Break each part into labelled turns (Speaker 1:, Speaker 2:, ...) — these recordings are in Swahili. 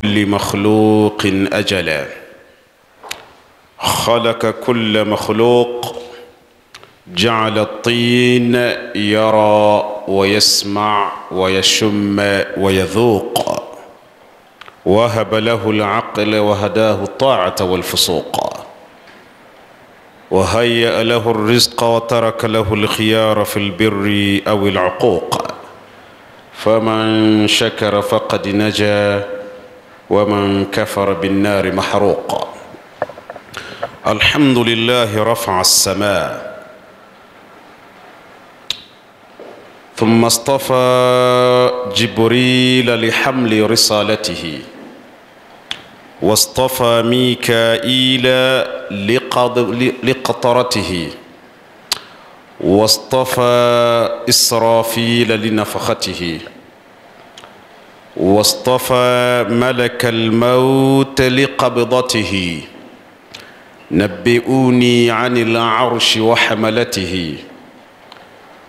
Speaker 1: لمخلوق أجلا. خلق كل مخلوق، جعل الطين يرى ويسمع ويشم ويذوق، وهب له العقل وهداه الطاعة والفسوق، وهيأ له الرزق وترك له الخيار في البر أو العقوق. فمن شكر فقد نجا، ومن كفر بالنار محروق. الحمد لله رفع السماء، ثم اصطفى جبريل لحمل رسالته، واصطفى ميكائيل لقطرته، واصطفى إسرافيل لنفخته، واصطفى ملك الموت لقبضته. نبئوني عن العرش وحملته،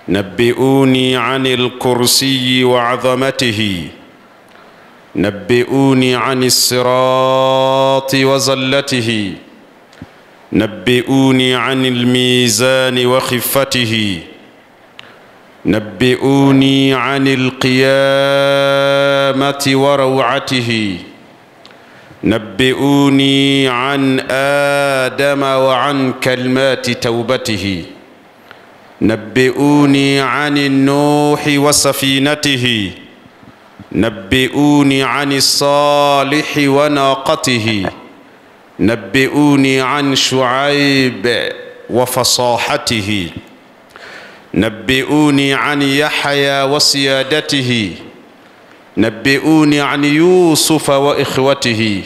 Speaker 1: نبئوني عن الكرسي وعظمته، نبئوني عن الصراط وزلته، نبئوني عن الميزان وخفته، نبئوني عن القيامة وروعته، نبئوني عن آدم وعن كلمات توبته، نبئوني عن النوح وسفينته، نبئوني عن الصالح وناقته، نبئوني عن شعيب وفصاحته، نبئوني عن يحيى وسيادته، نبئوني عن يوسف وإخوته،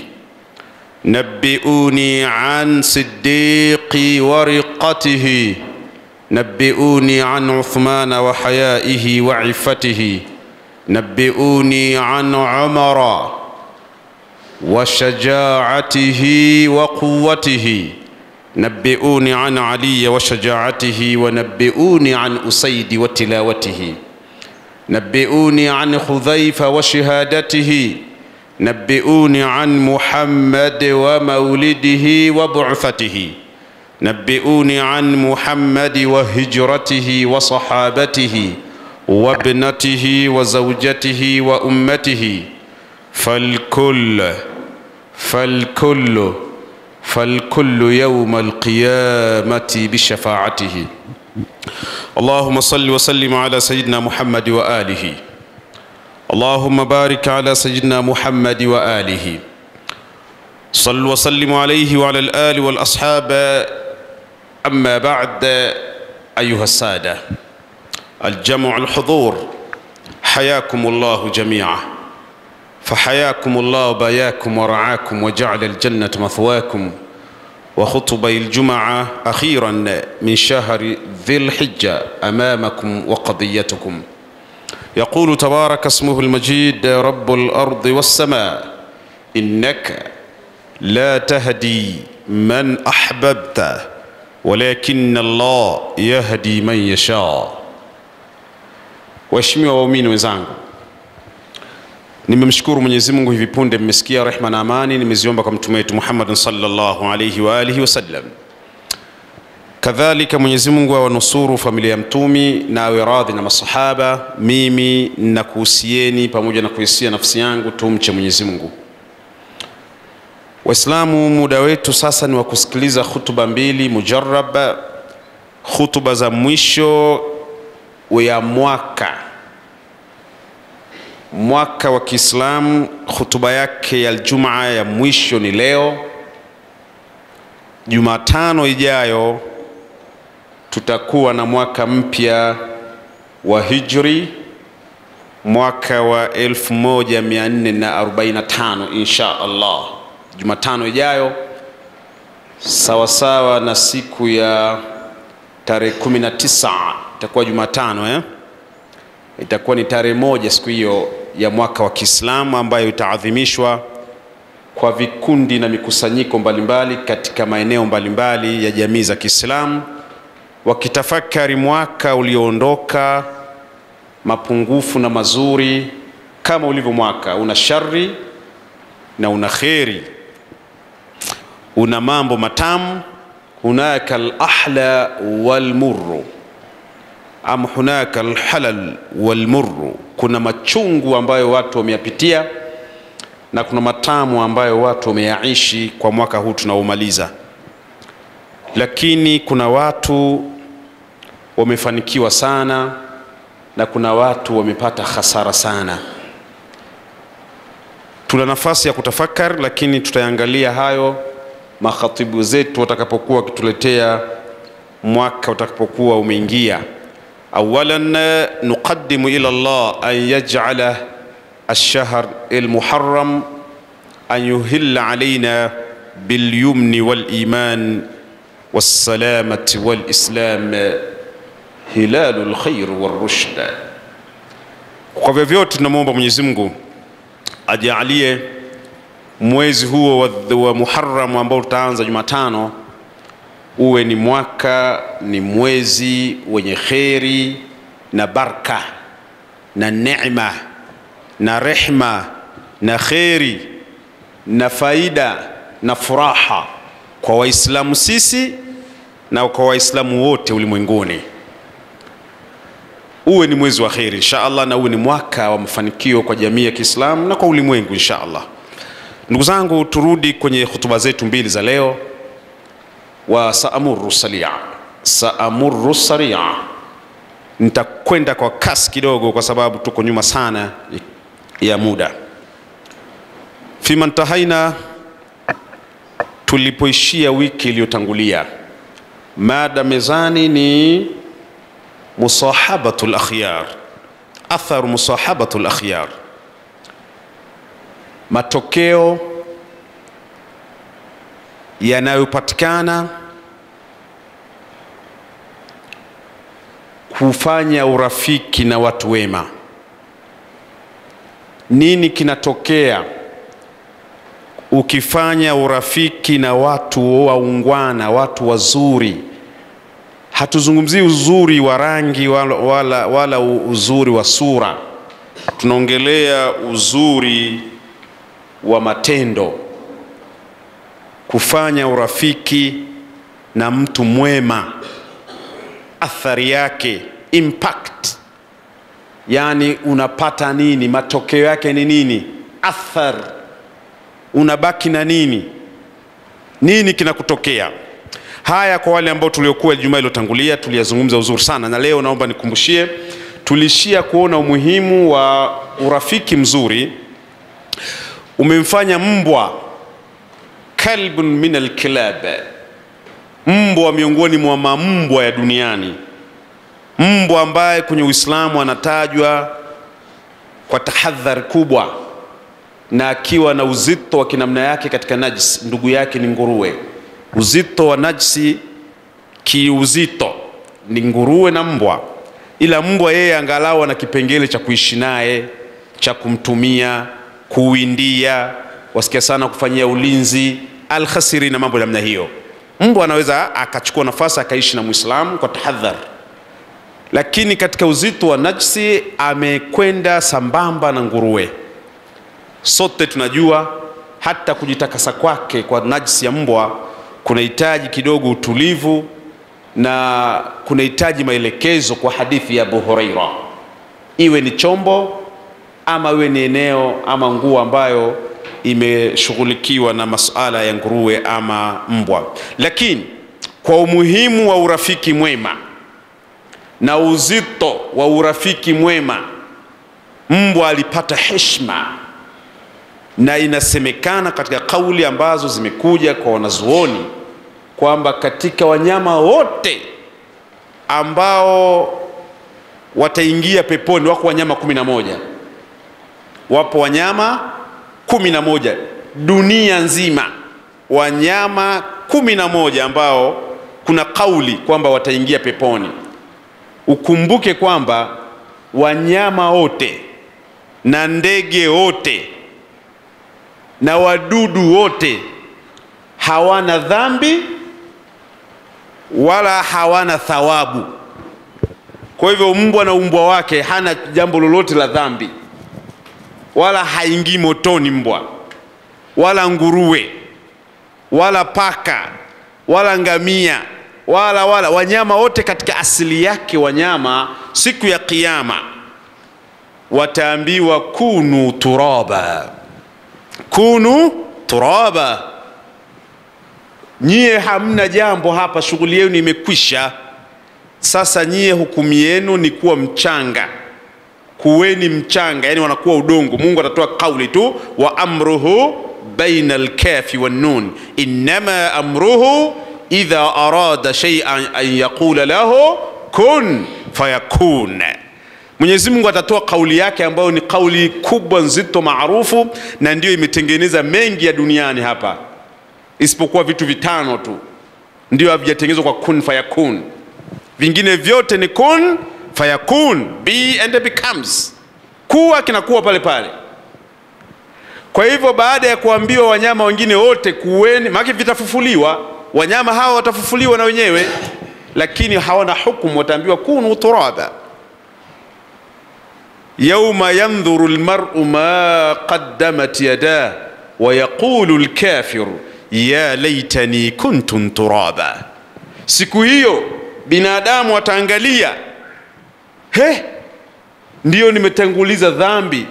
Speaker 1: نبئوني عن صديق ورقته، نبئوني عن عثمان وحيائه وعفته، نبئوني عن عمر وشجاعته وقوته، نبئوني عن علي وشجاعته، ونبئوني عن أسيد وتلاوته، نبئوني عن حذيفة وشهادته، نبئوني عن محمد ومولده وبعثته، نبئوني عن محمد وهجرته وصحابته وابنته وزوجته وأمته. فالكل يوم القيامة بشفاعته. اللهم صل وسلم على سيدنا محمد وآله. اللهم بارك على سيدنا محمد وآله. صل وسلم عليه وعلى الآل والأصحاب. أما بعد، أيها السادة الجمع الحضور، حياكم الله جميعا، فحياكم الله بياكم ورعاكم وجعل الجنة مثواكم. وخطبي الجمعة أخيرا من شهر ذي الحجة أمامكم وقضيتكم. يقول تبارك اسمه المجيد: رب الأرض والسماء إنك لا تهدي من أحببت ولكن الله يهدي من يشاء. Waheshimiwa waumini wenzangu, nimemshukuru Mwenyezi Mungu, hivi punde mmesikia rehema na amani nimeziomba kwa mtume wetu Muhammad sallallahu alayhi wa alihi wasallam. Kadhalika Mwenyezi Mungu awanusuru familia ya mtumi na awe radhi na masahaba. Mimi nakuhusieni pamoja na kuhusia nafsi yangu tumche Mwenyezi Mungu. Waislamu, muda wetu sasa ni wa kusikiliza hutuba mbili mujarraba, hutuba za mwisho wa mwaka wa Kiislamu. Hutuba yake ya Ijumaa ya mwisho ni leo. Jumatano ijayo tutakuwa na mwaka mpya wa Hijri, mwaka wa 1445 insha Allah. Jumatano ijayo sawa sawa na siku ya tarehe 19 itakuwa Jumatano, itakuwa ni tarehe moja siku hiyo ya mwaka wa Kiislamu, ambayo itaadhimishwa kwa vikundi na mikusanyiko mbalimbali katika maeneo mbalimbali ya jamii za Kiislamu, wakitafakari mwaka ulioondoka, mapungufu na mazuri. Kama ulivyo mwaka una shari na una kheri, una mambo matamu. Hunaka al-ahla wal-murru, am hunaka al-halal wal-murru. Kuna machungu ambayo watu wameyapitia na kuna matamu ambayo watu wameyaishi kwa mwaka huu tunaomaliza. Lakini kuna watu wamefanikiwa sana na kuna watu wamepata hasara sana. Tuna nafasi ya kutafakari, lakini tutaangalia hayo makhatibu zetu watakapokuwa kituletea mwaka utakapokuwa umeingia. Awalan nuqaddimu ila Allah an yaj'ala ash-shahr al-muharram an yuhilla alayna bil-yumni wal-iman was-salamati wal-islam hilalul khair war-rushd. Kwa vyovyote tunamuomba Mwenyezi Mungu ajalie mwezi huo wa Muharram ambao utaanza Jumatano uwe ni mwaka, ni mwezi wenye kheri na baraka na neema na rehma na kheri na faida na furaha kwa Waislamu sisi na kwa Waislamu wote ulimwenguni. Uwe ni mwezi wa kheri inshallah, na uwe ni mwaka wa mafanikio kwa jamii ya Kiislamu na kwa ulimwengu inshallah. Ndugu zangu, turudi kwenye hutuba zetu mbili za leo. Wa saamurru sari'a. Nitakwenda kwa kasi kidogo kwa sababu tuko nyuma sana ya muda. Fima ntahaina, tulipoishia wiki iliyotangulia. Mada mezani ni musahabatul akhyar, athar musahabatul akhyar, matokeo yanayopatikana kufanya urafiki na watu wema. Nini kinatokea ukifanya urafiki na watu waungwana, watu wazuri? Hatuzungumzii uzuri wa rangi wala uzuri wa sura, tunaongelea uzuri wa matendo. Kufanya urafiki na mtu mwema, athari yake, impact, yani unapata nini, matokeo yake ni nini, athar, unabaki na nini, nini kinakutokea. Haya kwa wale ambao tuliokuwa Ijumaa iliyotangulia tuliyazungumza uzuri sana, na leo naomba nikumbushie. Tulishia kuona umuhimu wa urafiki mzuri. Umemfanya mbwa, kalbun min al-kilab, mbwa miongoni mwa mambwa ya duniani, mbwa ambaye kwenye Uislamu anatajwa kwa tahadhari kubwa na akiwa na uzito wa kinamna yake katika najisi. Ndugu yake ni nguruwe. Uzito wa najisi kiuzito ni nguruwe na mbwa, ila mbwa yeye angalau na kipengele cha kuishi naye, cha kumtumia, kuwindia, wasikia sana kufanyia ulinzi, al-khasiri na mambo namna hiyo. Mbwa anaweza akachukua nafasi akaishi na Muislamu kwa tahadhari, lakini katika uzito wa najisi amekwenda sambamba na nguruwe. Sote tunajua hata kujitakasa kwake kwa najisi ya mbwa kunahitaji kidogo utulivu na kunahitaji maelekezo kwa hadithi ya Abu Huraira. Iwe ni chombo ama iwe ni eneo ama nguo ambayo imeshughulikiwa na masuala ya nguruwe ama mbwa. Lakini kwa umuhimu wa urafiki mwema na uzito wa urafiki mwema, mbwa alipata heshima, na inasemekana katika kauli ambazo zimekuja kwa wanazuoni kwamba katika wanyama wote ambao wataingia peponi wako wanyama 11. Wapo wanyama 11 dunia nzima, wanyama 11 ambao kuna kauli kwamba wataingia peponi. Ukumbuke kwamba wanyama wote na ndege wote na wadudu wote hawana dhambi wala hawana thawabu. Kwa hivyo mbwa na umbwa wake hana jambo lolote la dhambi wala haingii motoni mbwa wala nguruwe, wala paka, wala ngamia, wala wanyama wote katika asili yake. Wanyama siku ya kiyama wataambiwa kunu turaba, kunu turaba. Nyie hamna jambo hapa, shughuli yenu imekwisha. Sasa nyie hukumu yenu ni kuwa mchanga, kuweni mchanga, yani wanakuwa udongo. Mungu atatoa kauli tu, wa amruhu baina al-kafi wan-nun, inma amruhu idha arada shay'an an yaqula lahu kun fayakun. Mwenyezi Mungu atatoa kauli yake ambayo ni kauli kubwa nzito maarufu, na ndio imetengeneza mengi ya duniani hapa, isipokuwa vitu vitano tu ndio havijatengenezwa kwa kun fayakun. Vingine vyote ni kun fayakun, be and becomes, kuwa kinakuwa pale pale. Kwa hivyo baada ya kuambiwa wanyama wengine wote kuweni, maana vitafufuliwa, wanyama hawa watafufuliwa na wenyewe, lakini hawana hukumu, wataambiwa kunu turaba. Yawma yanzuru almar'u ma qaddamat yadah wa yaqulu alkafiru ya laitani kuntu turaba. Siku hiyo binadamu wataangalia, ndio nimetanguliza dhambi,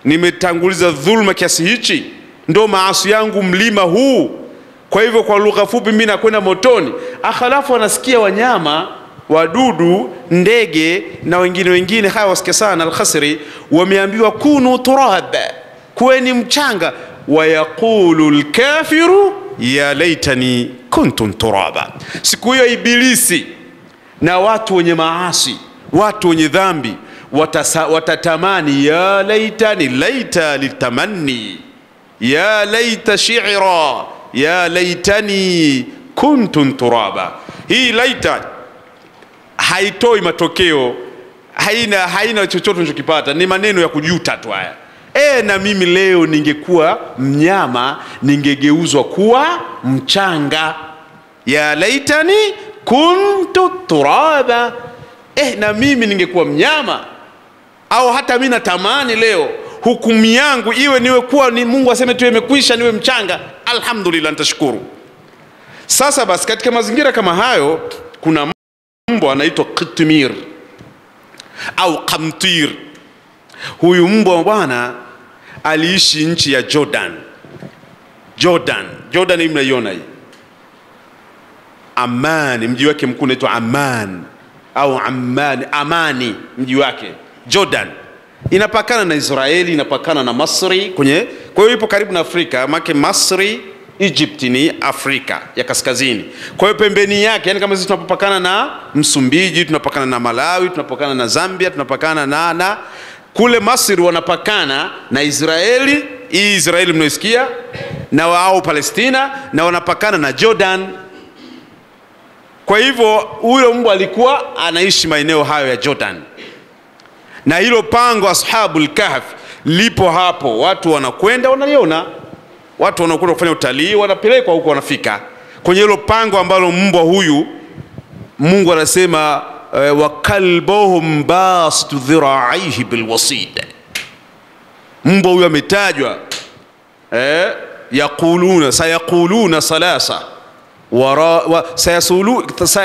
Speaker 1: nimetanguliza dhulma kiasi hichi, ndo maasi yangu mlima huu, kwa hivyo kwa lugha fupi mimi nakwenda motoni. Akhalafu wanasikia wanyama, wadudu, ndege na wengine hawa wasikia sana Al-Khasri wameambiwa kunu turaba, kuweni mchanga. Wa yaqulu al-kafiru ya laitani kuntu turaba. Siku hiyo Ibilisi na watu wenye maasi, watu wenye dhambi watatamani ya laitani, laita litamanni, ya laita shi'ra, ya laitani kuntu turaba. Hii laita haitoi matokeo, haina chochote unachokipata, ni maneno ya kujuta tu haya. Na mimi leo ningekuwa mnyama, ningegeuzwa kuwa mchanga. Ya laitani kuntu turaba. Na mimi ningekuwa mnyama, au hata mimi natamani leo hukumu yangu iwe niwe kuwa ni Mungu aseme tu imekwisha, niwe mchanga. Alhamdulillah, nitashukuru. Sasa basi katika mazingira kama hayo kuna mbwa anaitwa Qitmir au Qamtir. Huyu mbwa bwana aliishi nchi ya Jordan. Jordan hii mnaiona hii. Amman, mji wake mkuu unaitwa Amman au Amani mji wake. Jordan inapakana na Israeli, inapakana na Misri kwa hiyo ipo karibu na Afrika. Maana Misri, Egypt ni Afrika ya kaskazini. Kwa hiyo pembeni yake, yani kama sisi tunapakana na Msumbiji, tunapakana na Malawi, tunapakana na Zambia, tunapakana na kule Misri wanapakana na Israeli, hii Israeli mnaisikia, na wao Palestina, na wanapakana na Jordan. Kwa hivyo huyo mbwa alikuwa anaishi maeneo hayo ya Jordan. Na hilo pango Ashabul Kahf lipo hapo, watu wanakwenda wanaliona, watu wanakwenda kufanya utalii, wanapelekwa huko, wanafika kwenye hilo pango ambalo mbwa huyu, Mungu anasema wa kalbuhum bastu dhira'ihi bilwasid. Mbwa huyu ametajwa, sayaquluna salasa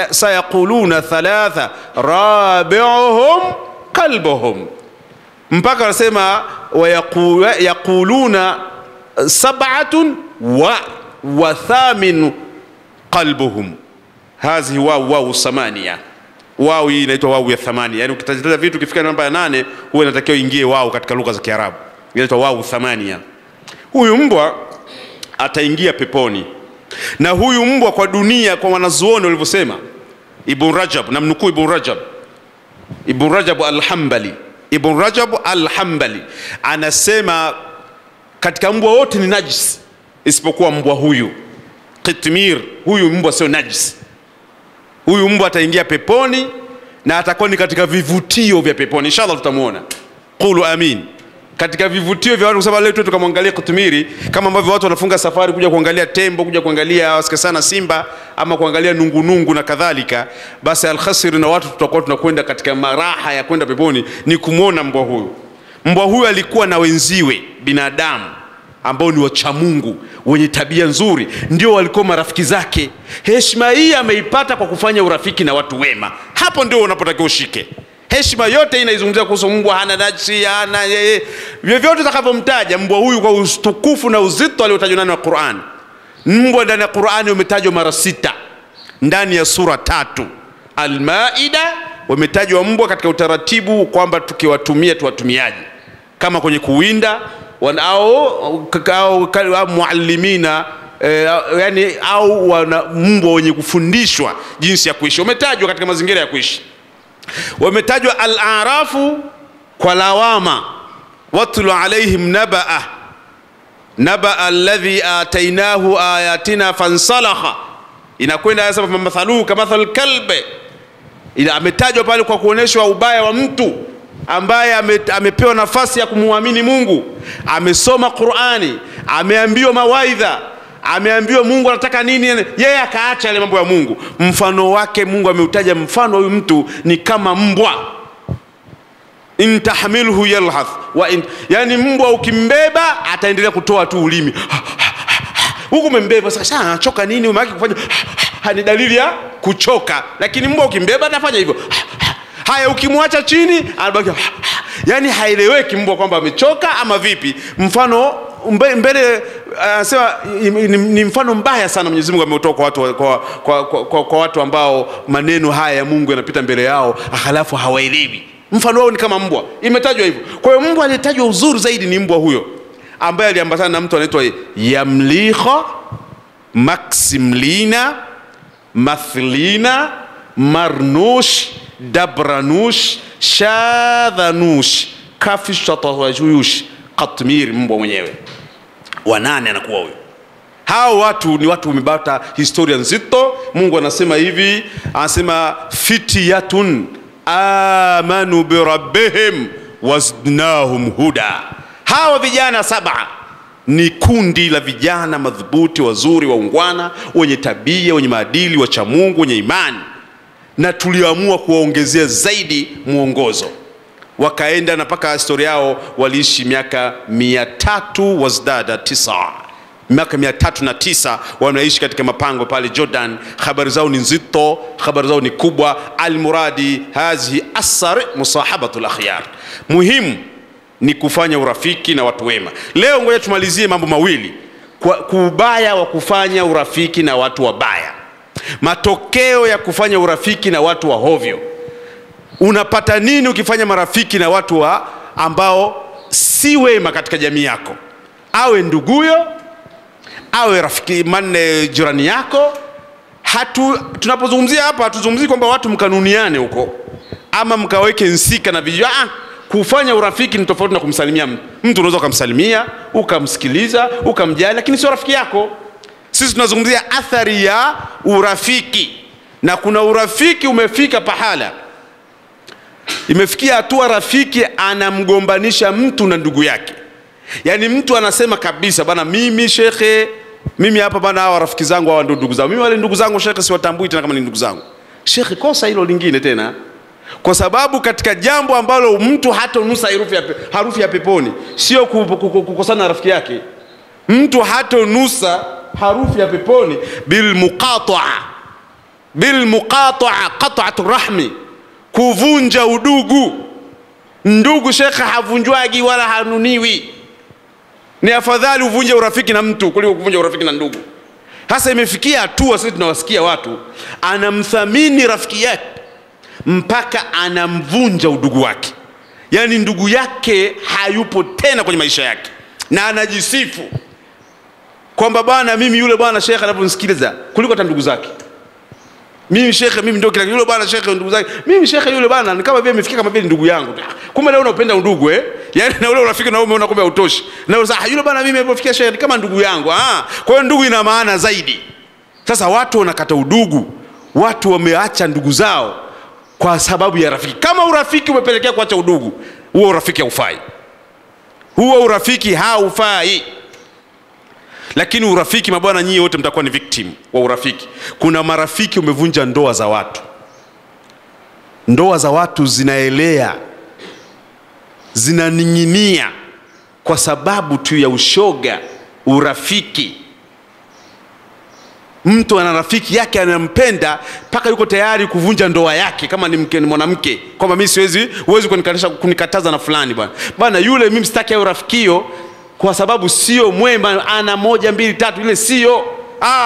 Speaker 1: sayaquluna thalatha rabi'uhum kalbuhum, mpaka anasema yaquluna sab'atun wa thamin qalbuhum. Hazi wao samania, wao hii inaitwa wao ya thamania. Yani ukitaja vitu ukifika namba ya 8 huwa inatakiwa ingie wao katika lugha za Kiarabu, inaitwa wao thamania. Huyu mbwa ataingia peponi. Na huyu mbwa kwa dunia, kwa wanazuoni walivyosema, Ibn Rajab, namnukuu Ibn Rajab al-Hanbali anasema katika mbwa wote ni najis isipokuwa mbwa huyu Qitmir. Huyu mbwa sio najis. Huyu mbwa ataingia peponi na atakuwa ni katika vivutio vya peponi. Inshallah tutamuona. Qulu amin. Katika vivutio vya watu, kwa sababu leo tu tukamwangalia Qitmiri, kama ambavyo watu wanafunga safari kuja kuangalia tembo, kuja kuangalia wasikia sana simba, ama kuangalia nungunungu na kadhalika, basi Al-Khasri na watu tutakuwa tunakwenda katika maraha ya kwenda peponi ni kumuona mbwa huyu. Mbwa huyu alikuwa na wenziwe binadamu ambao ni wacha Mungu, wenye tabia nzuri, ndio walikuwa marafiki zake. Heshima hii ameipata kwa kufanya urafiki na watu wema. Hapo ndio unapotakiwa ushike. Heshima yote inaizungumzia kuhusu mbwa, hana nafsi, hana yeye. Vyovyote utakavyomtaja mbwa huyu kwa utukufu na uzito aliotajwa ndani ya Qur'an. Mbwa ndani ya Qur'ani umetajwa mara 6 ndani ya sura 3. Al-Maida wametajwa mbwa katika utaratibu kwamba tukiwatumia tuwatumiaje, kama kwenye kuwinda au muallimina, yani au wana mbwa wenye kufundishwa jinsi ya kuishi, wametajwa katika mazingira ya kuishi. Wametajwa al-A'rafu kwa lawama, watlu alaihim nabaa alladhi atainahu ayatina fansalakha, inakwenda yasema mathaluhu kamathal kalbi. Ila ametajwa pale kwa kuoneshwa ubaya wa mtu ambaye amepewa nafasi ya kumuamini Mungu, amesoma Qur'ani, ameambiwa mawaidha, ameambiwa Mungu anataka nini, yeye akaacha yale mambo ya Mungu. Mfano wake Mungu ameutaja, mfano huyu mtu ni kama mbwa. In tahmilhu yalhath wa in, yani mbwa ukimbeba ataendelea kutoa tu ulimi. Huko umembeba sasa anachoka nini, umaki kufanya ni dalili ya kuchoka. Lakini mbwa ukimbeba atafanya hivyo. Haya ukimwacha chini anabaki, yani haeleweki mbwa kwamba amechoka ama vipi. Mfano mbele anasema ni mfano mbaya sana Mwenyezi Mungu ameutoa kwa watu kwa watu ambao maneno haya ya Mungu yanapita mbele yao halafu hawaelewi. Mfano wao ni kama mbwa, imetajwa hivyo. Kwa hiyo mbwa aliyetajwa uzuri zaidi ni mbwa huyo ambaye aliambatana na mtu anaitwa Yamlikha, Maksimlina, Mathlina, Marnush, Dabranush, Shadhanush, Kafish, Tatawajuyush, Qatmir. Mbwa mwenyewe wanane anakuwa huyo. Hao watu ni watu wamebata historia nzito. Mungu anasema hivi, anasema fitiyatun amanu bi rabbihim wazdnahum huda. Hawa vijana 7 ni kundi la vijana madhubuti, wazuri, waungwana, wenye tabia, wenye maadili, wacha Mungu, wenye imani, na tuliamua kuwaongezea zaidi muongozo. Wakaenda na paka historia yao waliishi miaka 300 wazdada 9, miaka 309 wanaishi katika mapango pale Jordan. Habari zao ni nzito, habari zao ni kubwa. Almuradi hazihi asar musahabatul akhyar. Muhimu ni kufanya urafiki na watu wema. Leo ngoja tumalizie mambo mawili kubaya wa kufanya urafiki na watu wabaya, matokeo ya kufanya urafiki na watu wa hovyo. Unapata nini ukifanya marafiki na watu ambao si wema katika jamii yako, awe nduguyo, awe rafiki manne jirani yako. Tunapozungumzia hapa hatuzungumzii kwamba watu mkanuniane huko ama mkaweke nsika na vijua. Kufanya urafiki ni tofauti na kumsalimia mtu. Mtu unaweza kumsalimia, ukamsikiliza, ukamjali, lakini sio rafiki yako. Sisi tunazungumzia athari ya urafiki. Na kuna urafiki umefika pahala, imefikia hatua rafiki anamgombanisha mtu na ndugu yake. Yani mtu anasema kabisa, bana mimi shekhe, mimi hapa bana hawa rafiki zangu hawa ndio ndugu zangu. Mimi wale ndugu zangu shekhe siwatambui tena kama ni ndugu zangu. Shekhe, kosa hilo lingine tena. Kwa sababu katika jambo ambalo mtu hata nusa harufu ya peponi, sio kukosana na rafiki yake. Mtu hata nusa harufu ya peponi bil muqata'a qat'atu rahmi, kuvunja udugu. Ndugu shekhe havunjwagi wala hanuniwi. Ni afadhali uvunje urafiki na mtu kuliko kuvunja urafiki na ndugu. Hasa imefikia hatua sisi tunawasikia watu anamthamini rafiki yake mpaka anamvunja udugu wake. Yani ndugu yake hayupo tena kwenye maisha yake, na anajisifu kwamba bwana mimi yule bwana shekhe anaponisikiliza kuliko hata ndugu zake. Mimi shekhe, mimi ndio kila yule bwana shekhe ndugu zake. Mimi shekhe yule bwana ni kama vile amefikia kama vile ndugu yangu. Kumbe leo unapenda undugu yani na ule urafiki na wewe umeona kumbe hautoshi. Na sasa yule bwana mimi alipofikia shekhe ni kama ndugu yangu. Kwa hiyo ndugu ina maana zaidi. Sasa watu wanakata udugu. Watu wameacha ndugu zao kwa sababu ya rafiki. Kama urafiki umepelekea kuacha udugu, huo urafiki haufai. Huo urafiki haufai. Lakini urafiki, mabwana, nyinyi wote mtakuwa ni victim wa urafiki. Kuna marafiki umevunja ndoa za watu. Ndoa za watu zinaelea, zinaning'inia kwa sababu tu ya ushoga, urafiki. Mtu ana rafiki yake anampenda mpaka yuko tayari kuvunja ndoa yake kama ni mke, ni mwanamke, kwamba mimi huwezi kunikataza na fulani bwana yule mimi sitaki au rafikio kwa sababu sio mwema, ana 1 2 3 ile sio.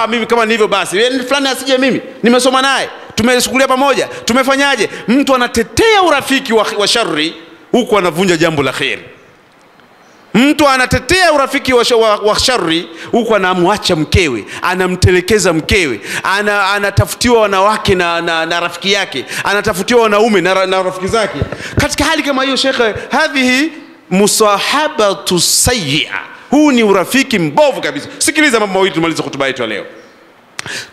Speaker 1: Mimi kama ni hivyo basi fulani asije, mimi nimesoma naye, tumeshukulia pamoja, tumefanyaje. Mtu anatetea urafiki wa shari huku anavunja jambo la khair. Mtu anatetea urafiki wa shari huku anamwacha mkewe, anamtelekeza mkewe, anatafutiwa wanawake na rafiki yake, anatafutiwa wanaume na rafiki zake. Katika hali kama hiyo, shekhe, hadhihi musahabatu sayyi'a, huu ni urafiki mbovu kabisa. Sikiliza mambo mawili tumalize hotuba yetu leo.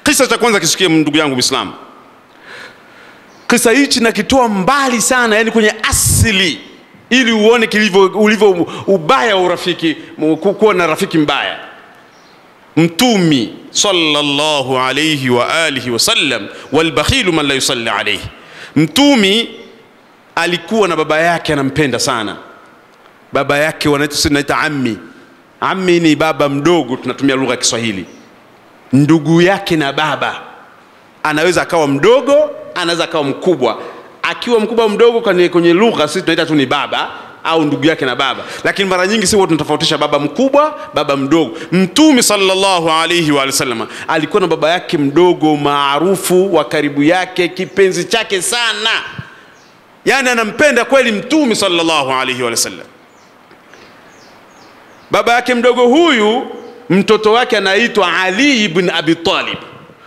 Speaker 1: Kisa cha kwanza kisikie ndugu yangu Muislamu. Kisa hichi nakitoa mbali sana, yani kwenye asili, ili uone ulivyo ubaya wa urafiki, kuwa na rafiki mbaya. Mtumi sallallahu alayhi wa alihi wasallam, wal bakhilu man la yusalli alayhi. Mtumi alikuwa na baba yake anampenda sana. Baba yake wanaita ammi. Ammi ni baba mdogo, tunatumia lugha ya Kiswahili. Ndugu yake na baba, anaweza akawa mdogo, anaweza akawa mkubwa. Akiwa mkubwa mdogo kwenye lugha sisi tunaita tu ni baba au ndugu yake na baba, lakini mara nyingi sisi tunatofautisha baba mkubwa, baba mdogo. Mtume sallallahu alayhi wa sallam alikuwa na baba yake mdogo maarufu wa karibu yake, kipenzi chake sana, yani anampenda kweli Mtume sallallahu alayhi wa sallam. Baba yake mdogo huyu, mtoto wake anaitwa Ali ibn Abi Talib.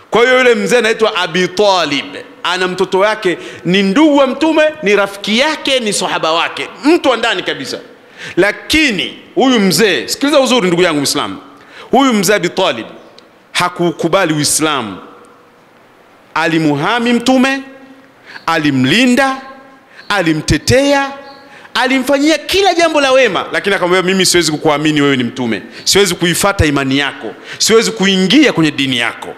Speaker 1: Kwa hiyo yule mzee anaitwa Abi Talib, ana mtoto wake ni ndugu wa Mtume, ni rafiki yake, ni sahaba wake, mtu wa ndani kabisa. Lakini huyu mzee, sikiliza uzuri ndugu yangu Muislamu, huyu mzee Abi Talib hakukubali Uislamu. Alimuhami Mtume, alimlinda, alimtetea, alimfanyia kila jambo la wema, lakini akamwambia mimi siwezi kukuamini wewe ni Mtume, siwezi kuifuata imani yako, siwezi kuingia kwenye dini yako.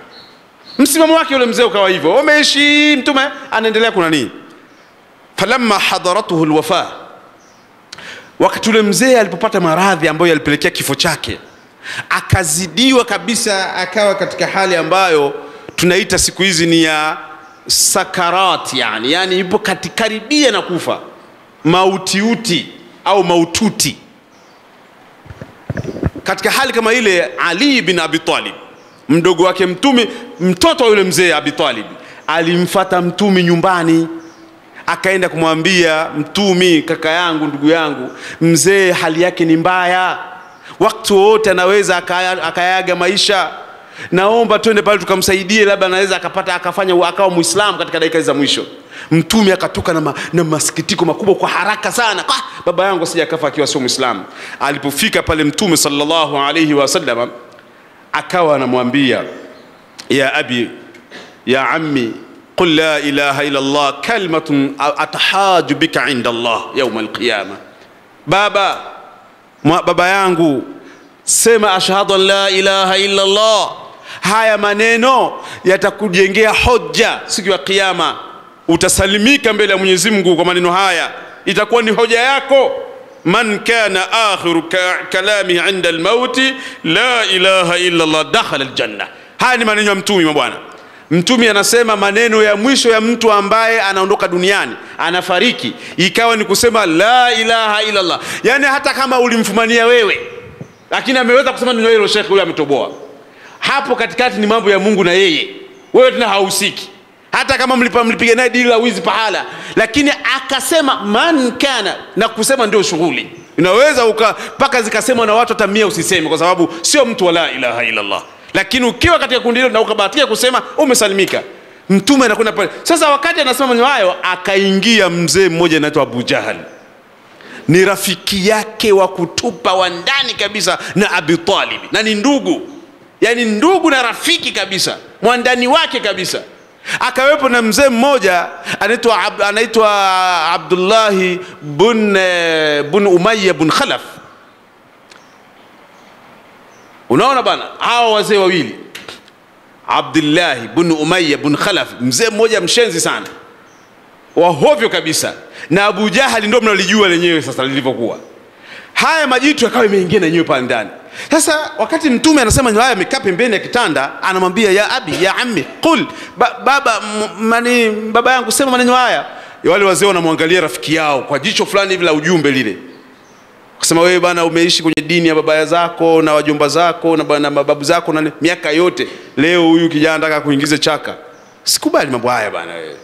Speaker 1: Msimamo wake yule mzee ukawa hivyo. Wameishi, Mtume anaendelea kuna nini. Falamma hadaratuhu alwafa, wakati yule mzee alipopata maradhi ambayo yalipelekea kifo chake, akazidiwa kabisa, akawa katika hali ambayo tunaita siku hizi ni ya sakarat, yani yupo karibia na kufa, mautiuti au maututi. Katika hali kama ile, Ali bin Abi Talib, mdogo wake Mtume, mtoto wa yule mzee Abi Talib, alimfuata Mtume nyumbani, akaenda kumwambia Mtume, kaka yangu, ndugu yangu, mzee hali yake ni mbaya, wakati wote anaweza akayaga maisha, naomba twende pale tukamsaidie, labda anaweza akafanya akawa Muislamu katika dakika za mwisho. Mtume akatoka na masikitiko makubwa kwa haraka sana, baba yangu sija kafa akiwa sio Muislamu. Alipofika pale Mtume sallallahu alayhi wasallam akawa anamwambia, ya abi ya ammi qul la ilaha illa Allah kalimatun atahaju bika inda Allah yawm alqiyama. Baba yangu, sema ashhadu an la ilaha illa Allah, haya maneno yatakujengea hoja siku ya kiyama, utasalimika mbele ya Mwenyezi Mungu kwa maneno haya, itakuwa ni hoja yako. Man kana akhiru kalami inda almaut la ilaha illa Allah dakhala aljanna. Haya ni maneno ya Mtume bwana. Mtume anasema maneno ya mwisho ya mtu ambaye anaondoka duniani, anafariki, ikawa ni kusema la ilaha illa Allah. Yani hata kama ulimfumania wewe, lakini ameweza kusema neno hilo, shekhi huyo ametoboa. Hapo katikati ni mambo ya Mungu na yeye, wewe tena hausiki. Hata kama mlipiga naye dili la wizi pahala, lakini akasema man kana, na kusema ndio shughuli. Unaweza paka zikasema na watu hata 100 usiseme, kwa sababu sio mtu wa la ilaha illa Allah. Lakini ukiwa katika kundi hilo na ukabahatika kusema, umesalimika. Mtume anakwenda pale. Sasa wakati anasema maneno hayo, akaingia mzee mmoja anaitwa Abu Jahal, ni rafiki yake wa kutupa wa ndani kabisa na Abi Talib, na ni ndugu, yani ndugu na rafiki kabisa, mwandani wake kabisa. Akawepo na mzee mmoja anaitwa Abdullah bin Umayya bin Khalaf. Unaona bana, hao wazee wawili, Abdullah bin Umayya bin Khalaf, mzee mmoja mshenzi sana, wahovyo kabisa, na Abu Jahali ndio mnalijua lenyewe sasa lilivyokuwa. haya majitu yakawa imeingia na nyewe pale ndani. Sasa wakati mtume anasema haya, amekaa pembeni ya kitanda, anamwambia ya abi ya ammi qul, baba yangu sema maneno haya. Wale wazee wanamwangalia rafiki yao kwa jicho fulani hivi la ujumbe lile, kusema wewe bana umeishi kwenye dini ya baba zako na wajomba zako na mababu zako na miaka yote, leo huyu kijana anataka kuingiza chaka. Sikubali mambo haya bana wewe.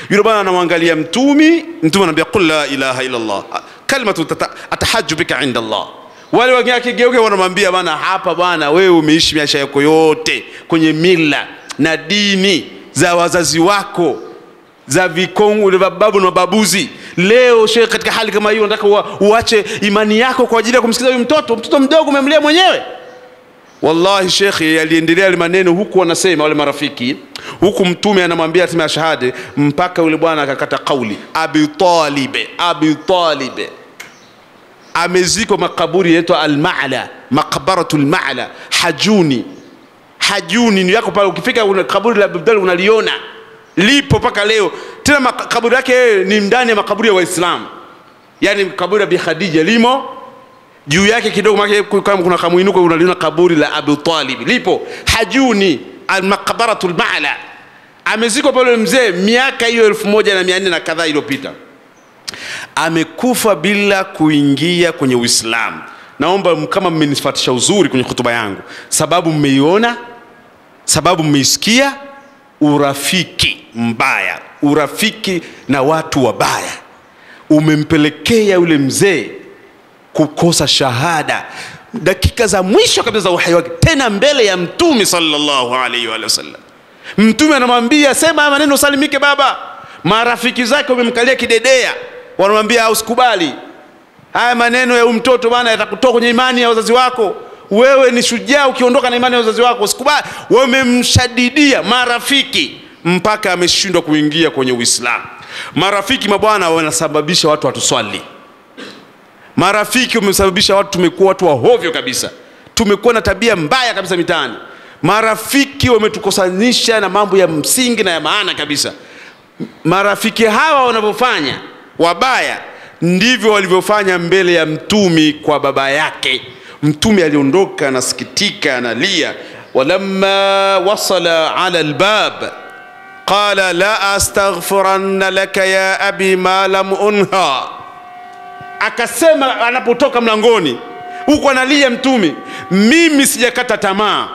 Speaker 1: Yule bana anamwangalia mtume anamwambia qul la ilaha illa Allah kalimatu atahajju bika inda Allah. Wale wengine geuke wanamwambia bana, hapa bana wewe umeishi maisha yako yote kwenye mila na dini za wazazi wako, za vikongo na babu na babuzi. Leo Sheikh, katika hali kama hiyo unataka uache imani yako kwa ajili ya kumsikiza huyu mtoto mdogo umemlea mwenyewe? Wallahi Sheikh aliendelea ile maneno, huku wanasema wale marafiki, huku mtume anamwambia atima shahada, mpaka yule bwana akakata kauli. Abi Talib amezikwa makaburi yetu al-Ma'la, maqbaratul Ma'la, Hajuni ni yako pale. Ukifika una kaburi la Abdullah unaliona lipo paka leo. Tena makaburi yake ni ndani ya makaburi ya Waislamu. Yani kaburi ya Bi Khadija limo juu yake kidogo, kama kuna kamuinuko unaliona kaburi la Abu Talib lipo Hajuni al-maqbaratul Ma'la. Amezikwa pale mzee miaka hiyo 1400 na kadhaa iliyopita. Amekufa bila kuingia kwenye Uislamu. Naomba kama mmenifuatisha uzuri kwenye hutuba yangu, sababu mmeiona, sababu mmeisikia, urafiki mbaya, urafiki na watu wabaya umempelekea yule mzee kukosa shahada dakika za mwisho kabisa za uhai wake, tena mbele ya mtume sallallahu alaihi wa sallam. Mtume anamwambia sema maneno salimike baba. Marafiki zake wamemkalia kidedea, wanamwambia usikubali haya maneno ya mtoto bana, yatakutoa kwenye imani ya wazazi wako. Wewe ni shujaa ukiondoka na imani ya wazazi wako, usikubali. Wamemshadidia marafiki mpaka ameshindwa kuingia kwenye Uislamu. Marafiki mabwana wanasababisha watu watuswali. Marafiki wamesababisha watu tumekuwa watu wa hovyo kabisa. Tumekuwa na tabia mbaya kabisa mitaani. Marafiki wametukosanisha na mambo ya msingi na ya maana kabisa. Marafiki hawa wanavyofanya wabaya ndivyo walivyofanya mbele ya mtumi kwa baba yake. Mtume aliondoka anasikitika, analia. Walamma wasala ala albab qala la astaghfiranna laka ya abi ma lam unha. Akasema anapotoka mlangoni huko analia mtume, mimi sijakata tamaa,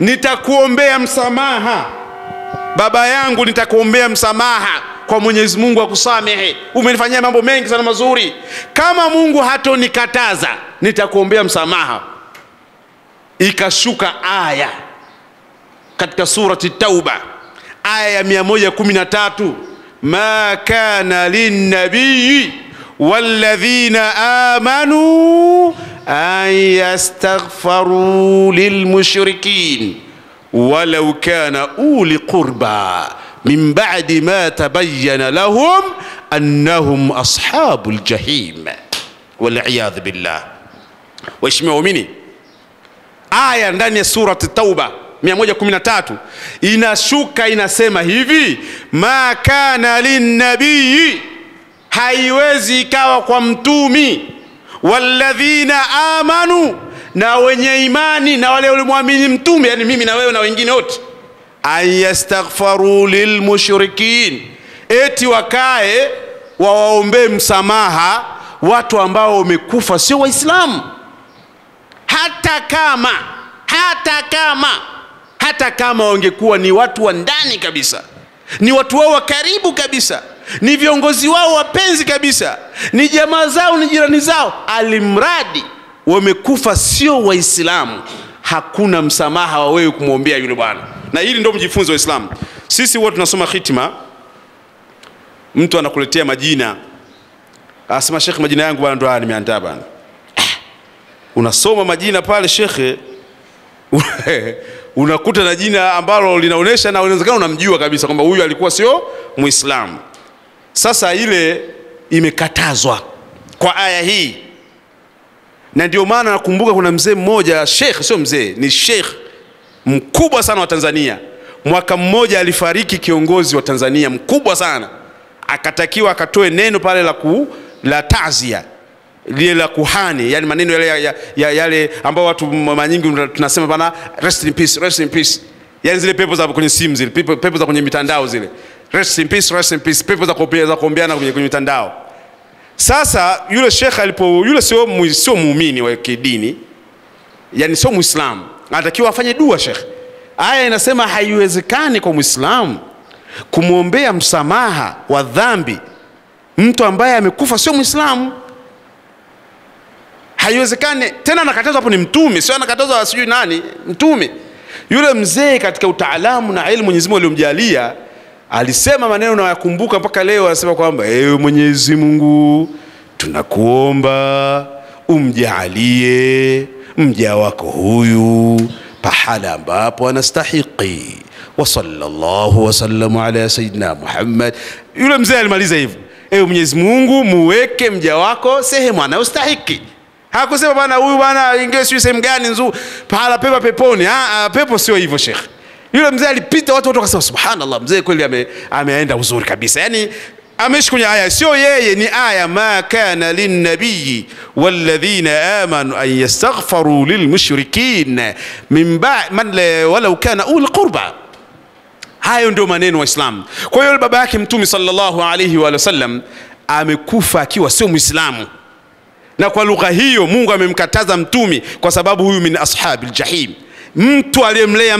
Speaker 1: nitakuombea msamaha baba yangu, nitakuombea msamaha kwa Mwenyezi Mungu akusamehe. Umenifanyia mambo mengi sana mazuri, kama Mungu hatonikataza nitakuombea msamaha. Ikashuka aya katika surati Tauba, aya ya 113, ma kana linnabiyyi walladhina amanu an yastaghfaru lilmushrikin walau kana uli qurba min ba'di ma tabayyana lahum annahum ashabul jahim wal'iyadh billah. Waheshimiwa waumini, aya ndani ya surati Tauba 113 inashuka inasema hivi, ma kana linnabiyyi, haiwezi ikawa kwa mtumi, walladhina amanu, na wenye imani na wale waliomwamini mtume, yani mimi na wewe na wengine wote, ayastaghfaru lilmushrikin, eti wakae wawaombe msamaha watu ambao wamekufa sio waislamu. Hata kama wangekuwa ni watu wa ndani kabisa, ni watu wao wa karibu kabisa, ni viongozi wao wapenzi kabisa, ni jamaa zao, ni jirani zao, alimradi wamekufa sio waislamu, hakuna msamaha wa wewe kumwombea yule bwana. Na hili ndio mjifunze waislamu. Sisi wote tunasoma hitima, mtu anakuletea majina, asema Sheikh majina yangu bwana ndo nimeandaa bwana. Unasoma majina pale Sheikh, unakuta na jina ambalo linaonesha na inawezekana unamjua kabisa kwamba huyu alikuwa sio Muislamu. Sasa ile imekatazwa kwa aya hii. Na ndio maana nakumbuka kuna mzee mmoja, Sheikh, sio mzee, ni Sheikh mkubwa sana wa Tanzania. Mwaka mmoja alifariki kiongozi wa Tanzania mkubwa sana. Akatakiwa akatoe neno pale la ta'zia. lile la kuhani, yani maneno yale ambao watu mara nyingi tunasema bana rest in peace, rest in peace. Yani zile pepo za kwenye simu zile, pepo za kwenye mitandao zile. Rest in peace, rest in peace, pepo za kuombeana kwenye mitandao. Sasa yule Sheikh yule sio muumini wa kidini, yani sio Muislamu, anatakiwa afanye dua Sheikh. Aya inasema haiwezekani kwa Muislamu kumuombea msamaha wa dhambi mtu ambaye amekufa sio Muislamu. Haiwezekani. Tena anakatazwa hapo ni mtume, sio anakatazwa sijui nani, mtume. Yule mzee katika utaalamu na elimu Mwenyezi Mungu aliyomjalia alisema maneno na yakumbuka mpaka leo, anasema kwamba ewe Mwenyezi Mungu, tunakuomba umjalie mja wako huyu pahala ambapo anastahiki, wa sallallahu wa sallam ala sayyidina Muhammad. Yule mzee alimaliza hivyo, ewe Mwenyezi Mungu muweke mja wako sehemu anayostahiki. Hakusema bana huyu bana ingie sio sehemu gani nzuri pahala pepa peponi. Pepo sio hivyo Sheikh. Yule mzee alipita watu wakasema subhanallah, mzee kweli ameenda uzuri kabisa. Yani ameishi kwenye aya, sio yeye, ni aya ma kana linnabii walladhina amanu an yastaghfiru lilmushrikin min ba'd walau kana ul qurba. Hayo ndio maneno wa Islam. Kwa hiyo baba yake Mtume sallallahu alayhi wa sallam amekufa akiwa sio Muislamu, na kwa lugha hiyo Mungu amemkataza Mtume kwa sababu huyu min ashabil jahim. Mtu aliyemlea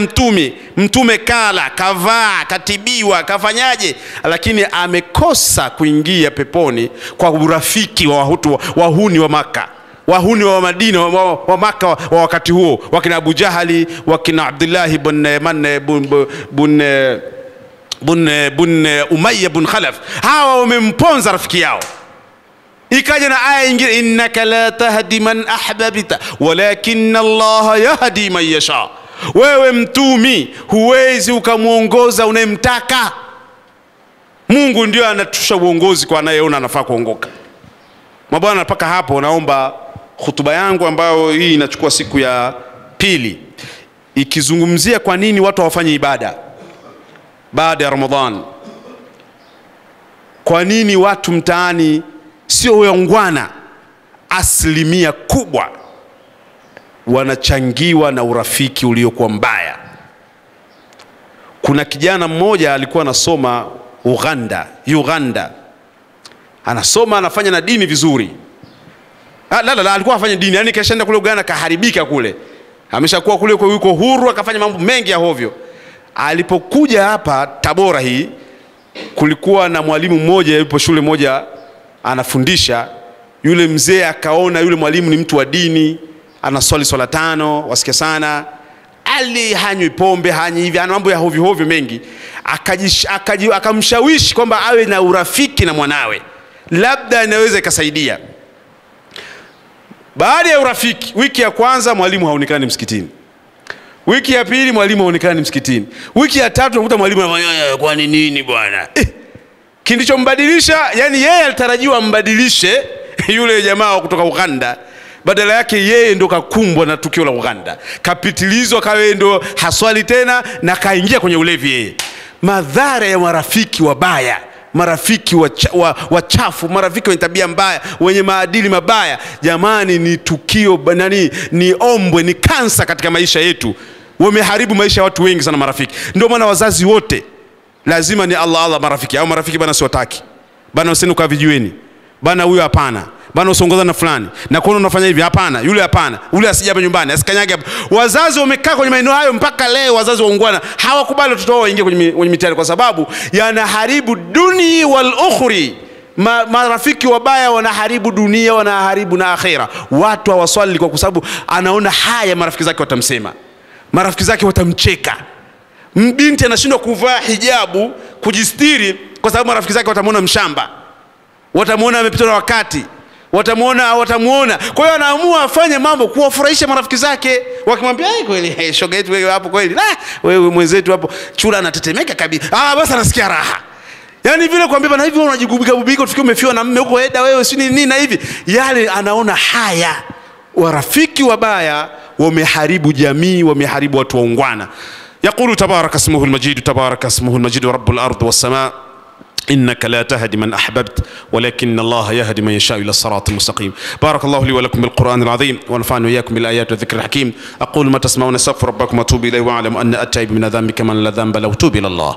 Speaker 1: mtume kala, kavaa, katibiwa, kafanyaje, lakini amekosa kuingia peponi kwa urafiki wa wahuni wa Maka, wahuni wa Madina wa Maka wa wakati huo, wakina Abu Jahali, wakina Abdullah ibn Umayya ibn Khalaf. Hawa wamemponza rafiki yao. Ikaja na aya nyingine, innaka la tahdi man ahbabta walakin Allah yahdi man yasha. Wewe mtumi huwezi ukamuongoza unayemtaka. Mungu ndio anatusha uongozi kwa anayeona anafaa kuongoka. Mabwana, mpaka hapo naomba hutuba yangu ambayo hii inachukua siku ya pili ikizungumzia kwa nini watu hawafanye ibada baada ya Ramadhan. Kwa nini watu mtaani sio waungwana, asilimia kubwa wanachangiwa na urafiki uliokuwa mbaya. Kuna kijana mmoja alikuwa anasoma Uganda. Anasoma, anafanya na dini vizuri. Alikuwa afanya dini, yani keshaenda kule Uganda kaharibika kule. Ameshakuwa kule kwa yuko huru, akafanya mambo mengi ya hovyo. Alipokuja hapa Tabora hii, kulikuwa na mwalimu mmoja yupo shule moja anafundisha. Yule mzee akaona yule mwalimu ni mtu wa dini, anaswali swala 5, wasikia sana, hanywi pombe, hanyi hivi, ana mambo ya hovyo mengi. Akamshawishi kwamba awe na urafiki na mwanawe, labda inaweza ikasaidia. Baada ya urafiki, wiki ya kwanza mwalimu haonekani msikitini, wiki ya pili mwalimu haonekani msikitini, wiki ya tatu unakuta mwalimu anafanya kwa nini bwana? Kilichombadilisha, yani yeye alitarajiwa mbadilishe yule jamaa kutoka Uganda, badala yake yeye ndo kakumbwa na tukio la Uganda, kapitilizwa, kawe ndo haswali tena na kaingia kwenye ulevi yeye. Madhara ya marafiki wabaya, marafiki wachafu, marafiki wenye tabia mbaya, wenye maadili mabaya, jamani, ni tukio ni ombwe, ni kansa katika maisha yetu. Wameharibu maisha ya watu wengi sana marafiki. Ndio maana wazazi wote lazima ni Allah marafiki. Au marafiki bana siwataki, bana useni kwa vijiweni, bana huyo hapana, bana usongoza na fulani, na kuona unafanya hivi hapana, yule hapana, ule asije hapa nyumbani, asikanyage hapa. Wazazi wamekaa kwenye maeneo hayo mpaka leo. Wazazi waungwana hawakubali watoto wao waingie kwenye mitihani, kwa sababu yanaharibu dunia wal ukhri. Marafiki wabaya wanaharibu dunia, wanaharibu na akhera. Watu hawaswali kwa sababu anaona haya marafiki zake watamsema, marafiki zake watamcheka. Binti anashindwa kuvaa hijabu kujistiri kwa sababu marafiki zake watamuona mshamba, watamuona amepitwa na wakati, watamuona. Kwa hiyo anaamua afanye mambo kuwafurahisha marafiki zake. Wakimwambia kweli shoga yetu wewe hapo kweli, wewe mwenzetu hapo chura anatetemeka kabisa, basi anasikia raha. Yani vile kuambia bana hivi unajigubika ufikie umefiwa na mume huko eda wewe si nini na hivi, yale anaona haya. Warafiki wabaya wameharibu jamii, wameharibu watu waungwana. يقول تبارك اسمه المجيد، تبارك اسمه المجيد رب الأرض والسماء إنك لا تهدي من أحببت ولكن الله يهدي من يشاء إلى الصراط المستقيم. بارك الله لي ولكم بالقرآن العظيم ونفعني وإياكم بالآيات والذكر الحكيم. أقول ما تسمعون استغفر ربكم وأتوب إليه وأعلم أن التائب من الذنب كمن لا ذنب له توب إلى الله.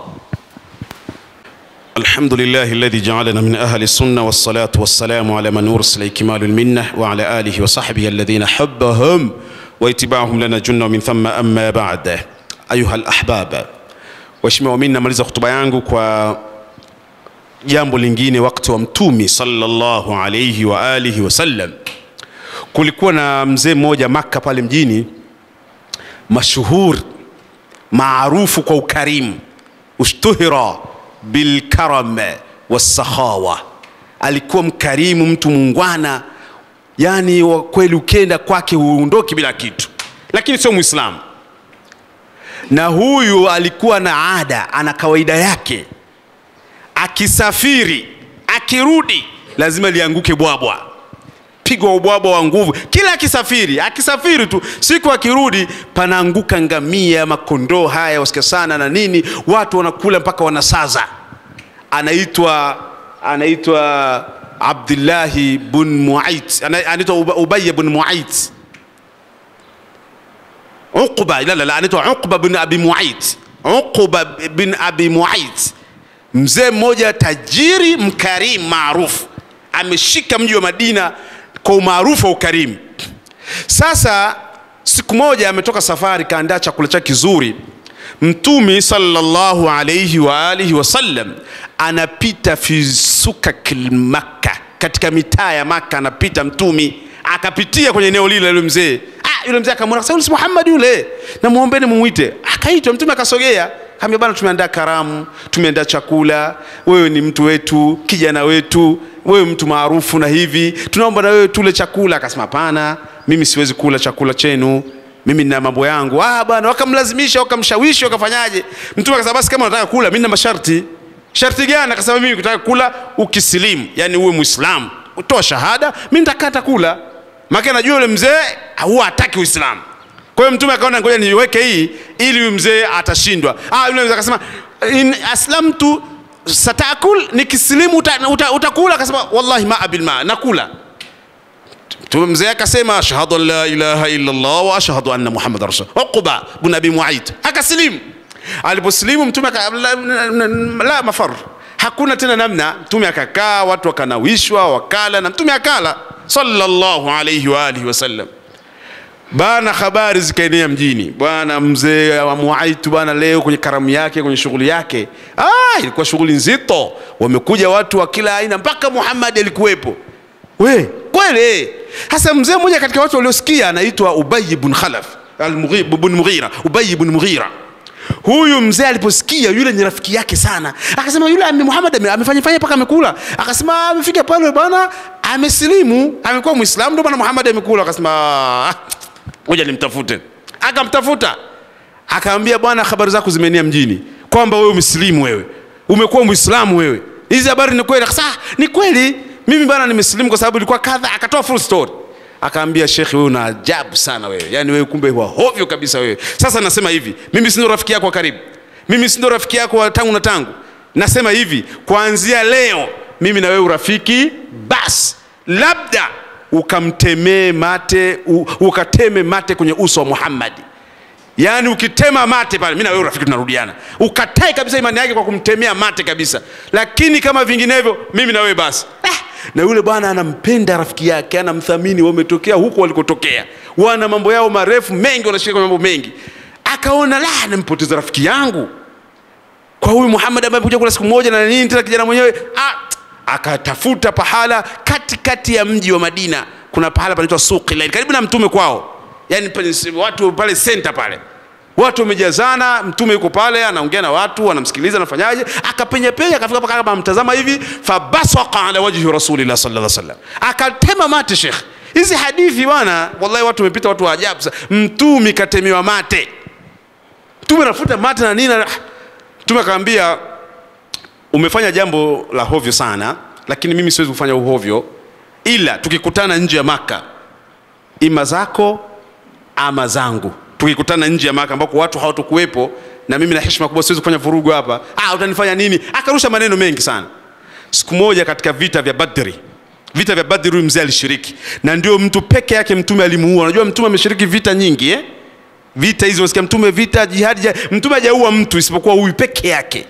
Speaker 1: الحمد لله الذي جعلنا من أهل السنة والصلاة والسلام على من أرسل كمال المنة وعلى آله وصحبه الذين حبهم واتباعهم لنا جنة ومن ثم أما بعد. أيها الأحباب, waheshimiwa, mimi namaliza hotuba yangu kwa jambo lingine. Wakati wa Mtume sallallahu alayhi wa alihi wasallam, kulikuwa na mzee mmoja Makka pale mjini, mashuhur, maarufu kwa ukarimu, ushtuhira bilkaram wasakhawa. Alikuwa mkarimu, mtu muungwana, yani kweli ukenda kwake huondoki bila kitu, lakini sio Muislamu. Na huyu alikuwa na ada, ana kawaida yake, akisafiri akirudi lazima lianguke bwabwa, pigwa ubwabwa wa nguvu. Kila akisafiri tu, siku akirudi panaanguka ngamia, makondoo haya wasikia sana na nini, watu wanakula mpaka wanasaza. Anaitwa Abdullah ibn Mu'ayt, anaitwa Ubay ibn Mu'ayt, anaitwa Uqba bin Abi Mu'ayt. Uqba bin Abi Mu'ayt, mzee mmoja tajiri, mkarimu, maarufu, ameshika mji wa Madina kwa umaarufu wa ukarimu. Sasa siku moja ametoka safari, kaandaa chakula chake kizuri. Mtume sallallahu alayhi wa alihi wasallam anapita fi sukakil Makkah, katika mitaa ya Makkah anapita Mtume, akapitia kwenye eneo lile. Yule mzee akamwona, sasa Muhammad yule, na muombeeni mumuite. Akaitwa Mtume, akasogea, akamwambia bwana, tumeandaa karamu, tumeandaa chakula, wewe ni mtu wetu, kijana wetu, wewe mtu maarufu na hivi, tunaomba na wewe tule chakula. Akasema hapana, mimi siwezi kula chakula chenu, mimi nina mambo yangu. Bwana, wakamlazimisha, wakamshawishi, wakafanyaje? Mtume akasema basi kama unataka kula, mimi nina masharti. Sharti gani? Akasema mimi nataka kula ukisilimu, yani uwe Muislamu, utoa shahada, mimi nitakata kula. Maana anajua yule mzee huwa hataki Uislamu. Kwa hiyo Mtume akaona ngoja niweke hii ili yule mzee atashindwa. Yule mzee akasema in aslamtu satakul, nikisilimu utakula. Akasema wallahi ma abil ma, nakula. Mtume mzee akasema ashhadu an la ilaha illa Allah wa ashhadu anna Muhammadar rasul. Uqba bin Abi Mu'ayt akasilimu. Aliposilimu Mtume la mafar, hakuna tena namna. Mtume akakaa, watu wakanawishwa, wakala, na Mtume akala sallallahu alayhi wa alihi wasallam. Bana habari zikaenea mjini, bwana mzee wa Mu'ayt bwana leo kwenye karamu yake, kwenye shughuli yake. Ilikuwa shughuli nzito, wamekuja watu wa kila aina, mpaka Muhammad alikuwepo. Kweli. Hasa mzee mmoja katika watu waliosikia anaitwa Ubay ibn Khalaf al-Mughira, Ubay ibn Mughira. Huyu mzee aliposikia, yule ni rafiki yake sana, akasema yule Muhammad amefanya mpaka amekula. Akasema amefika pale bwana, amesilimu, amekuwa Muislamu, ndio bwana Muhammad amekula. Akasema ngoja nimtafute. Akamtafuta, akamwambia bwana, habari zako zimeenea mjini kwamba wewe umesilimu, wewe umekuwa Muislamu, wewe hizi habari ni kweli? Akasema ni kweli, mimi bwana nimesilimu kwa sababu ilikuwa kadha. Akatoa full story. Akaambia Sheikh, wewe una ajabu sana wewe, yani wewe kumbe huwa hovyo kabisa wewe. Sasa nasema hivi, mimi si ndo rafiki yako wa karibu, mimi si ndo rafiki yako wa tangu na tangu. Nasema hivi, kuanzia leo mimi na wewe urafiki basi, labda ukamtemee mate, ukateme mate kwenye uso wa Muhammad. Yani ukitema mate pale, mimi na wewe urafiki tunarudiana. Ukatae kabisa imani yake kwa kumtemea mate kabisa. Lakini kama vinginevyo, mimi na wewe basi. Na yule bwana anampenda rafiki yake, anamthamini, wametokea huko walikotokea, wana mambo yao marefu mengi, wanashiriki mambo mengi. Akaona nampoteza rafiki yangu kwa huyu Muhammad ambaye amekuja kula siku moja na nini tena kijana mwenyewe. Akatafuta pahala katikati ya mji wa Madina, kuna pahala panaitwa Suqi Lail, karibu na Mtume kwao, yani watu pale center pale, watu wamejazana. Mtume yuko pale anaongea na watu, anamsikiliza, anafanyaje. Akapenya akafika paka kama mtazama hivi, fabasaqa ala wajhi rasulillah sallallahu alaihi wasallam, akatema mate. Sheikh, hizi hadithi bwana, wallahi watu wamepita, watu wa ajabu. Mtume katemewa mate, Mtume anafuta mate na nini. Mtume akamwambia umefanya jambo la hovyo sana, lakini mimi siwezi kufanya uhovyo, ila tukikutana nje ya Makkah, ima zako ama zangu. Tukikutana nje ya Makkah ambako watu hawatakuwepo, na mimi na heshima kubwa siwezi kufanya vurugu hapa. Utanifanya nini? Akarusha maneno mengi sana. Siku moja katika vita vya Badri, huyu mzee alishiriki, na ndio mtu peke yake mtume alimuua. Unajua mtume ameshiriki vita nyingi vita hizo unasikia mtume vita jihadi, mtume hajaua mtu isipokuwa huyu peke yake.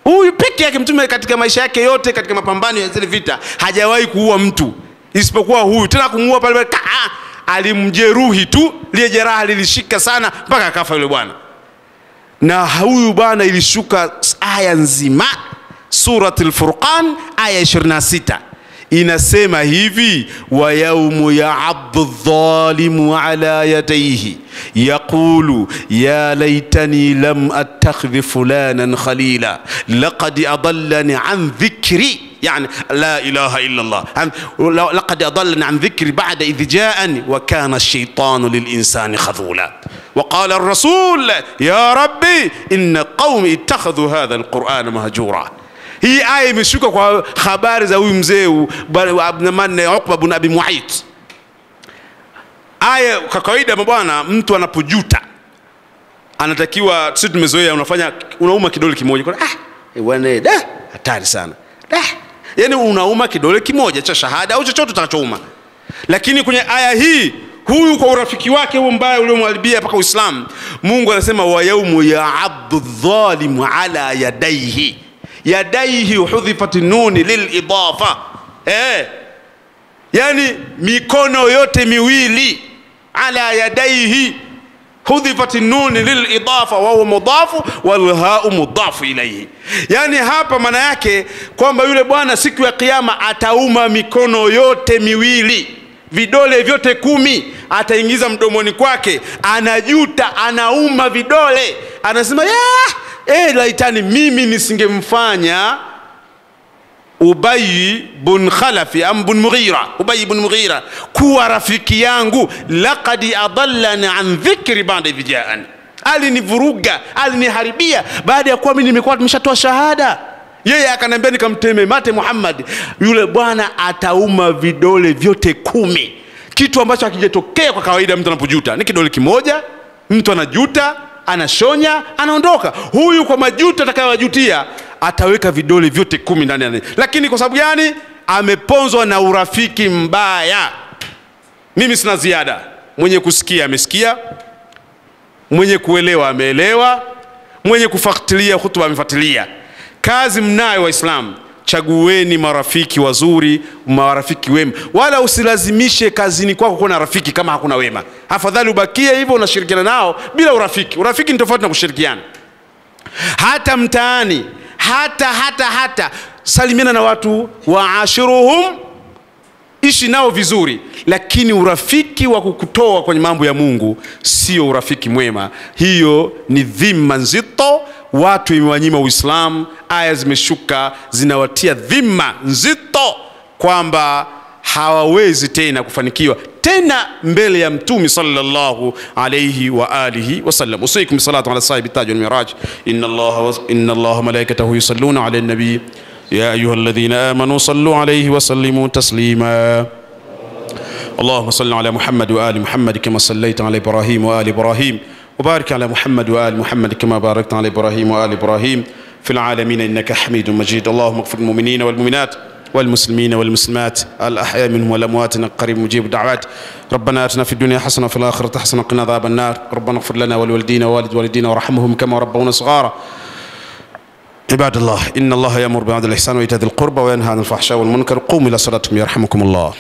Speaker 1: Huyu peke yake mtume katika maisha yake yote, katika mapambano ya zile vita hajawahi kuua mtu isipokuwa huyu. Tena kumuua pale alimjeruhi tu, lile jeraha lilishika sana mpaka akafa yule bwana. Na huyu bwana ilishuka aya nzima, suratul Furqan aya 26 inasema hivi: wa yawmu ya'addu adh-dhalimu ala yadayhi yaqulu ya laitani lam attakhidh fulanan khalila laqad adallani an dhikri, يعني لا إله إلا الله، لقد أضلني عن ذكري بعد إذ جاءني وكان الشيطان للإنسان خذولا وقال الرسول يا ربي إن قومي اتخذوا هذا القرآن مهجورا. Hii aya imeshuka kwa habari za huyu mzee Uqba ibn Abi Mu'ayt. Aya kwa kawaida bwana, mtu anapojuta anatakiwa, sisi tumezoea unauma kidole kimoja kwa bwana hatari sana. Yani unauma kidole kimoja cha shahada au chochote utakachouma. Lakini kwenye aya hii, huyu kwa urafiki wake huo mbaya uliomharibia mpaka Uislamu, Mungu anasema wa yawmu ya'addu adh-dhalimu ala yadayhi. Yadayhi hudhifat nun lilidafa. Yani mikono yote miwili, ala yadayhi hudhifat nun lilidafa wa huwa mudafu wal ha'u mudafu ilayhi. Yani hapa maana yake kwamba yule bwana siku ya kiyama atauma mikono yote miwili, vidole vyote 10 ataingiza mdomoni kwake, anajuta, anauma vidole, anasema laitani mimi nisingemfanya Ubay ibn Khalaf ibn Mughira, Ubay ibn Mughira kuwa rafiki yangu, laqad adallani an dhikri ba'da idh ja'ani, alinivuruga, aliniharibia baada ya kuwa mimi nimekuwa nimeshatoa shahada. Yeye akaniambia nikamteme mate Muhammad. Yule bwana atauma vidole vyote 10, kitu ambacho hakijatokea kwa kawaida. Mtu anapojuta ni kidole kimoja, mtu anajuta, anashonya, anaondoka. Huyu kwa majuto atakayowajutia ataweka vidole vyote 10 ndani. Lakini kwa sababu gani? Ameponzwa na urafiki mbaya. Mimi sina ziada. Mwenye kusikia amesikia, mwenye kuelewa ameelewa, mwenye kufuatilia hutuba amefuatilia. Kazi mnayo Waislamu, chagueni marafiki wazuri, marafiki wema. Wala usilazimishe kazini kwako kuwa na rafiki kama hakuna wema. Afadhali ubakie hivyo unashirikiana nao bila urafiki. Urafiki ni tofauti na kushirikiana. Hata mtaani, hata salimiana na watu, waashiruhum, ishi nao vizuri. Lakini urafiki wa kukutoa kwenye mambo ya Mungu sio urafiki mwema. Hiyo ni dhima nzito, watu imewanyima Uislamu. Aya zimeshuka zinawatia dhima nzito kwamba hawawezi tena kufanikiwa tena mbele ya Mtume sallallahu alayhi wa alihi wasallam. Usikum salatu ala sahibi taj wal miraj. Inna Allah malaikatahu yusalluna ala an-nabi ya ayyuhalladhina amanu sallu alayhi wa sallimu taslima. اللهم صل على محمد وآل محمد كما صليت على إبراهيم وآل إبراهيم وبارك على محمد وآل محمد كما باركت على إبراهيم وآل إبراهيم في العالمين إنك حميد مجيد. اللهم اغفر المؤمنين والمؤمنات والمسلمين والمسلمات الأحياء منهم والأموات إنك قريب مجيب الدعوات. ربنا آتنا في الدنيا حسنة وفي الآخرة حسنة وقنا عذاب النار. ربنا اغفر لنا ولوالدينا ووالد والدينا وارحمهم كما ربونا صغارا. عباد الله إن الله يأمر بالعدل والإحسان وإيتاء ذي القربى وينهى عن الفحشاء والمنكر. قوموا إلى صلاتكم يرحمكم الله.